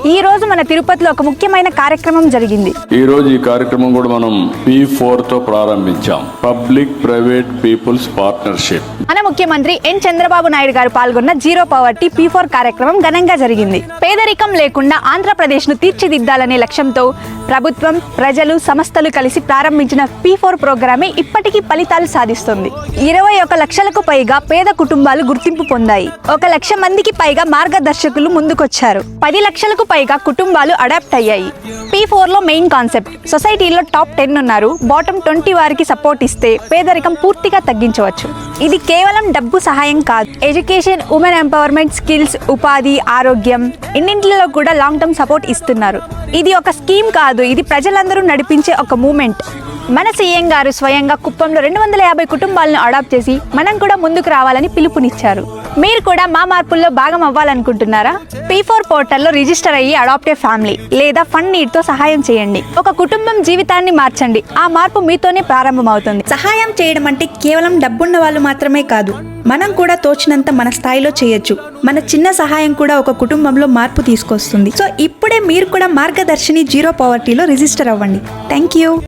ఈ రోజు మన తిరుపతిలో ఒక ముఖ్యమైన కార్యక్రమం జరిగింది. ఈ రోజు ఈ కార్యక్రమం కూడా మనం P4 తో ప్రారంభించాం. Public private people's partnership. మన ముఖ్యమంత్రి ఎన్ చంద్రబాబు నాయుడు గారు పాల్గొన్న జీరో పవర్టీ P4 కార్యక్రమం ఘనంగా జరిగింది. పేదరికం లేకుండా ఆంధ్రప్రదేశ్ ను తీర్చిదిద్దాలనే లక్ష్యంతో ప్రభుత్వం, ప్రజలు, సంస్థలు కలిసి ప్రారంభించిన P4 ప్రోగ్రామే ఇప్పటికీ ఫలితాలు సాధిస్తుంది. 21 లక్షలకు పైగా పేద కుటుంబాలు గుర్తింపు పొందాయి. 1 లక్ష మందికి పైగా మార్గదర్శకులు ముందుకొచ్చారు. 10 లక్షలకు పైగా కుటుంబాలు అడాప్ట్ అయ్యాయి. P4 లో మెయిన్ కాన్సెప్ట్, సొసైటీలో టాప్ 10 ఉన్నారు, బాటమ్ 20 వారికి సపోర్ట్ ఇస్తే పేదరికం పూర్తిగా తగ్గించవచ్చు. ఇది కేవలం డబ్బు సహాయం కాదు, ఎడ్యుకేషన్, ఉమెన్ ఎంపవర్మెంట్, స్కిల్స్, ఉపాధి, ఆరోగ్యం ఇన్నింటిలో కూడా లాంగ్ టర్మ్ సపోర్ట్ ఇస్తున్నారు. ఇది ఒక స్కీమ్ కాదు, ఇది ప్రజలందరూ నడిపించే ఒక మూమెంట్. మన సీఎం గారు స్వయంగా కుప్పంలో 250 కుటుంబాలను అడాప్ట్ చేసి మనం కూడా ముందుకు రావాలని పిలుపునిచ్చారు. మీరు కూడా మా మార్పుల్లో భాగం అవ్వాలనుకుంటున్నారా? P4 పోర్టల్లో రిజిస్టర్ అయ్యి అడాప్టే ఫ్యామిలీ లేదా ఫండ్ నీడ్తో సహాయం చేయండి. ఒక కుటుంబం జీవితాన్ని మార్చండి. ఆ మార్పు మీతోనే ప్రారంభమవుతుంది. సహాయం చేయడం అంటే కేవలం డబ్బున్న వాళ్ళు మాత్రమే కాదు, మనం కూడా తోచినంత మన స్థాయిలో చేయొచ్చు. మన చిన్న సహాయం కూడా ఒక కుటుంబంలో మార్పు తీసుకొస్తుంది. సో ఇప్పుడే మీరు కూడా మార్గదర్శిని జీరో పవర్టీలో రిజిస్టర్ అవ్వండి. Thank you.